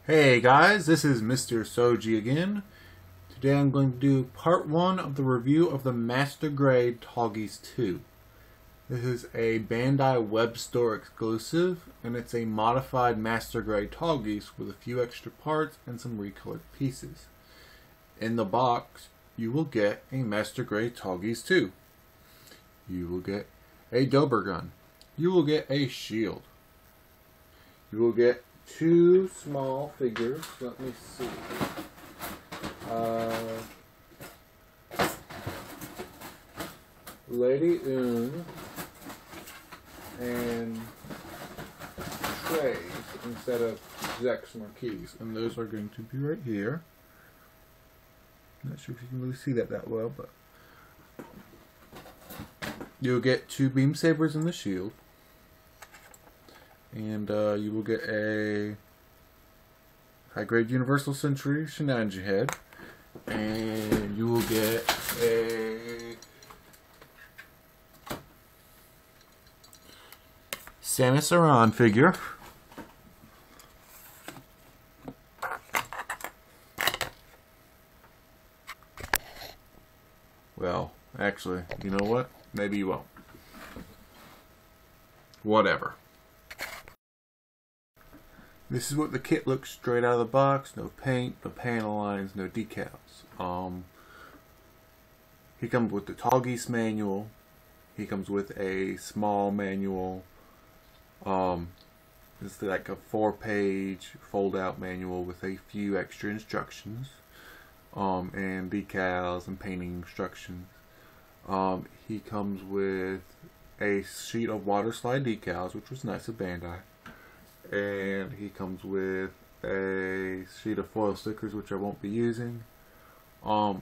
Hey guys, this is MisterSouji again. Today I'm going to do part 1 of the review of the Master Grade Tallgeese II. This is a Bandai web store exclusive, and it's a modified Master Grade Tallgeese with a few extra parts and some recolored pieces. In the box, you will get a Master Grade Tallgeese II. You will get a Dober gun. You will get a shield. You will get 2 small figures. Let me see. Lady Un and Trays instead of Zex Marquise, and those are going to be right here. Not sure if you can really see that well, but you'll get 2 beam sabers in the shield. And you will get a high-grade Universal Century Shenanji head. And you will get a Samus Aran figure. Well, actually, you know what? Maybe you won't. Whatever. This is what the kit looks straight out of the box. No paint, no panel lines, no decals. He comes with the Tallgeese manual. He comes with a small manual. It's like a 4-page fold-out manual with a few extra instructions, and decals and painting instructions. He comes with a sheet of water slide decals, which was nice of Bandai. And he comes with a sheet of foil stickers, which I won't be using. For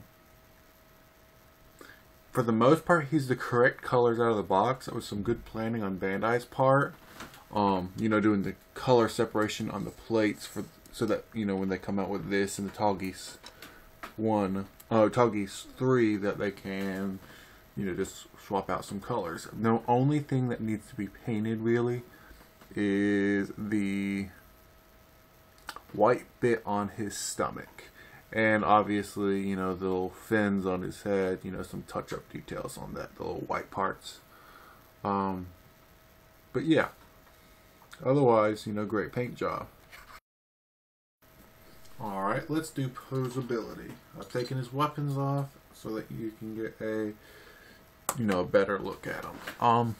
the most part, he's the correct colors out of the box. That was some good planning on Bandai's part. You know, doing the color separation on the plates so that, you know, when they come out with this and the Tallgeese Tallgeese 3, that they can, you know, just swap out some colors. The only thing that needs to be painted really is the white bit on his stomach, and obviously, you know, the little fins on his head, you know, some touch-up details on that, the little white parts. But yeah, otherwise, you know, great paint job. Alright, let's do posability. I've taken his weapons off so that you can get a, you know, a better look at him.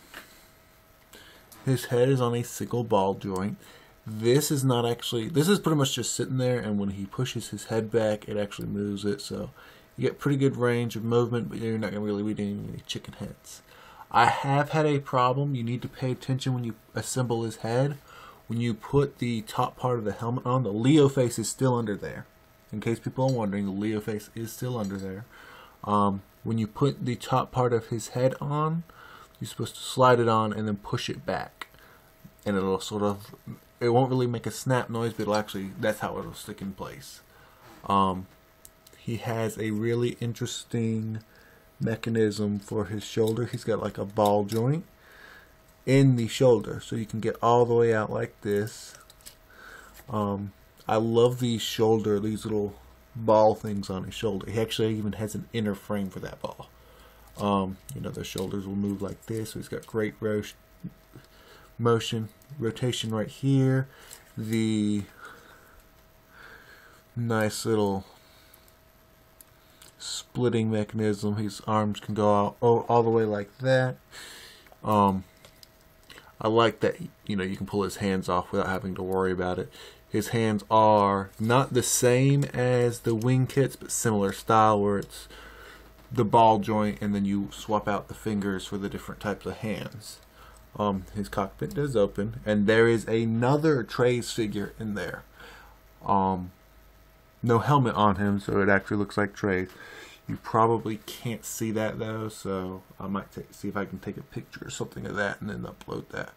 His head is on a single ball joint. This is not actually, this is pretty much just sitting there, and when he pushes his head back, it actually moves it, so you get pretty good range of movement, but you're not going to really be doing any chicken heads. I have had a problem. You need to pay attention when you assemble his head. When you put the top part of the helmet on, the Leo face is still under there. In case people are wondering, the Leo face is still under there. When you put the top part of his head on, you're supposed to slide it on and then push it back, and it'll sort of, it won't really make a snap noise, but it'll actually, that's how it'll stick in place. He has a really interesting mechanism for his shoulder. He's got like a ball joint in the shoulder, so you can get all the way out like this. I love these little ball things on his shoulder. He actually even has an inner frame for that ball. You know, the shoulders will move like this, so he's got great rotation right here. The nice little splitting mechanism. His arms can go out all the way like that. I like that, you know, you can pull his hands off without having to worry about it. His hands are not the same as the wing kits, but similar style, where it's the ball joint and then you swap out the fingers for the different types of hands. His cockpit does open, and there is another Trays figure in there. No helmet on him, so it actually looks like Trays. You probably can't see that though, so I might see if I can take a picture or something of that and then upload that.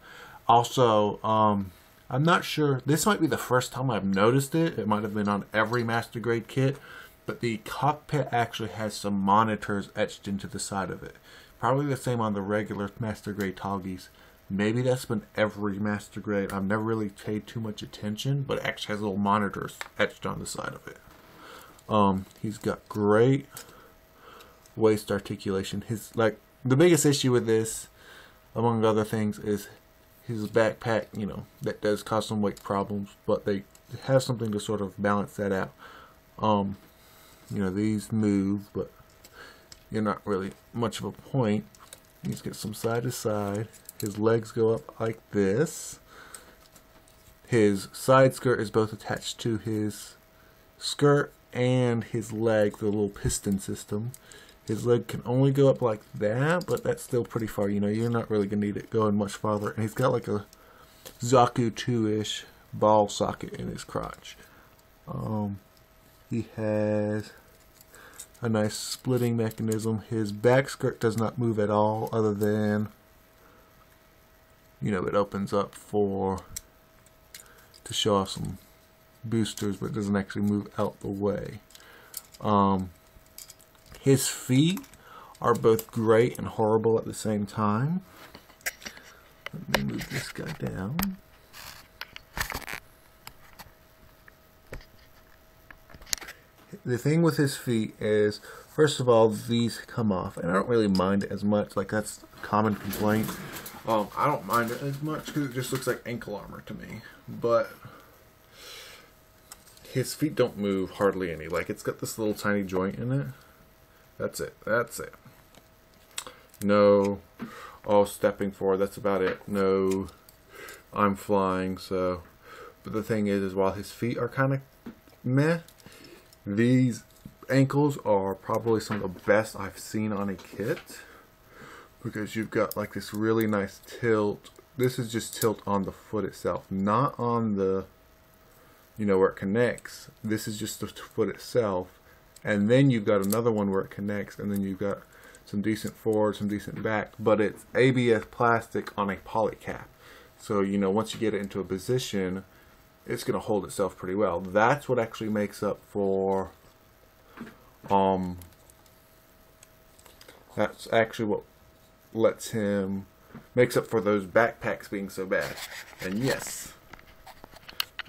Also, I'm not sure, this might be the first time I've noticed it. It might have been on every Master Grade kit, but the cockpit actually has some monitors etched into the side of it. Probably the same on the regular Master Grade Tallgeese. Maybe that's been every master grade. I've never really paid too much attention, but it actually has little monitors etched on the side of it. He's got great waist articulation. His, like, the biggest issue with this, among other things, is his backpack, you know, that does cause some weight problems, but they have something to sort of balance that out. You know, these move, but you're not really much of a point. He's got some side to side. His legs go up like this. His side skirt is both attached to his skirt and his leg, the little piston system. His leg can only go up like that, but that's still pretty far. You know, you're not really going to need it going much farther. And he's got like a Zaku 2-ish ball socket in his crotch. He has a nice splitting mechanism. His back skirt does not move at all, other than, you know, it opens up to show off some boosters, but it doesn't actually move out the way. His feet are both great and horrible at the same time. Let me move this guy down. The thing with his feet is, first of all, these come off, and I don't really mind it as much. Like, that's a common complaint. I don't mind it as much because it just looks like ankle armor to me. But his feet don't move hardly any. Like, it's got this little tiny joint in it. That's it. That's it. No, oh, stepping forward. That's about it. No, I'm flying. So, but the thing is while his feet are kind of meh, these ankles are probably some of the best I've seen on a kit, because you've got like this really nice tilt. This is just tilt on the foot itself, not on the, you know, where it connects. This is just the foot itself. And then you've got another one where it connects, and then you've got some decent forward, some decent back, but it's ABS plastic on a poly cap. So, you know, once you get it into a position, it's going to hold itself pretty well. That's what actually makes up for, that's actually what makes up for those backpacks being so bad. And yes,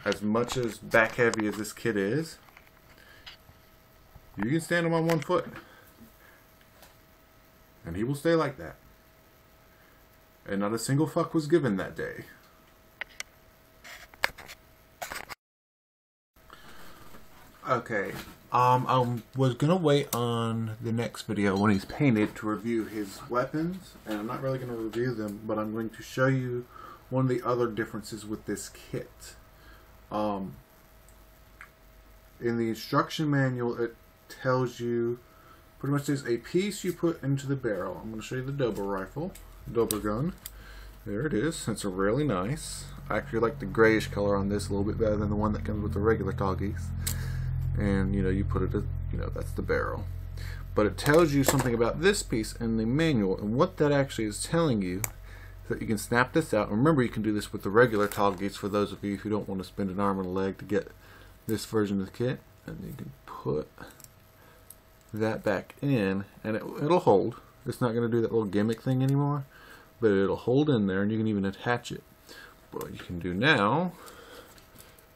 as much as back heavy as this kit is, you can stand him on one foot, and he will stay like that. And not a single fuck was given that day. Okay, I was gonna wait on the next video when he's painted to review his weapons, and I'm not really gonna review them, but I'm going to show you one of the other differences with this kit. In the instruction manual, it tells you pretty much there's a piece you put into the barrel. I'm going to show you the double rifle, double gun. There it is. It's really nice. I actually like the grayish color on this a little bit better than the one that comes with the regular Tallgeese. And you know, you put it, you know, that's the barrel. But it tells you something about this piece in the manual, and what that actually is telling you is that you can snap this out. Remember, you can do this with the regular Tallgeese for those of you who don't want to spend an arm and a leg to get this version of the kit. And you can put that back in, and it'll hold. It's not going to do that little gimmick thing anymore, but it'll hold in there, and you can even attach it. What you can do now,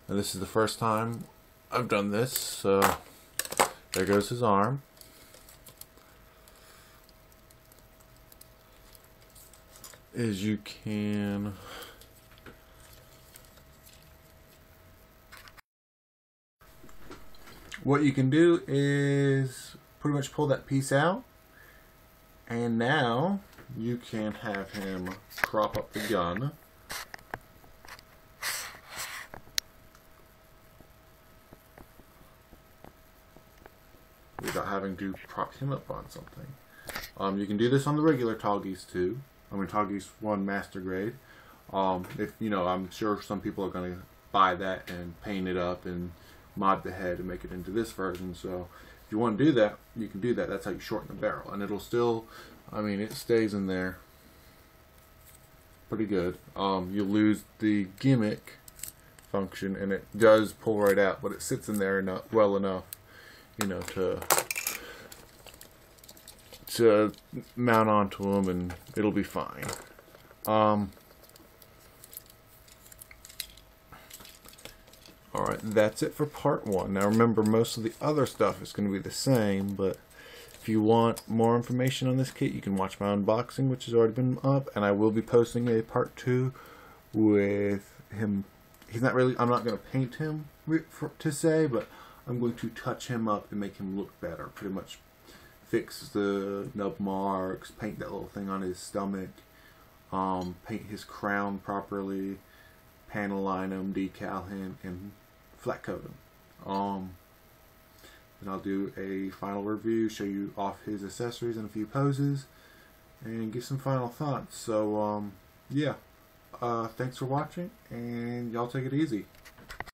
and this is the first time I've done this, so there goes his arm. Is you can what you can do is pretty much pull that piece out, and now you can have him prop up the gun. Without having to prop him up on something. You can do this on the regular Tallgeese II. I mean Tallgeese 1 Master Grade. If you know, I'm sure some people are going to buy that and paint it up and mod the head and make it into this version. So if you want to do that, you can do that. That's how you shorten the barrel, and it'll still, I mean, it stays in there pretty good. You lose the gimmick function, and it does pull right out, but it sits in there well enough, you know, to mount onto them, and it'll be fine. Alright, that's it for part 1. Now remember, most of the other stuff is going to be the same, but if you want more information on this kit, you can watch my unboxing, which has already been up, and I will be posting a part 2 with him. He's not really, I'm not going to paint him to say, but I'm going to touch him up and make him look better. Pretty much fix the nub marks, paint that little thing on his stomach, paint his crown properly, panel line him, decal him, and flat coat him. And I'll do a final review, show you off his accessories and a few poses, and give some final thoughts. So yeah, thanks for watching, and y'all take it easy.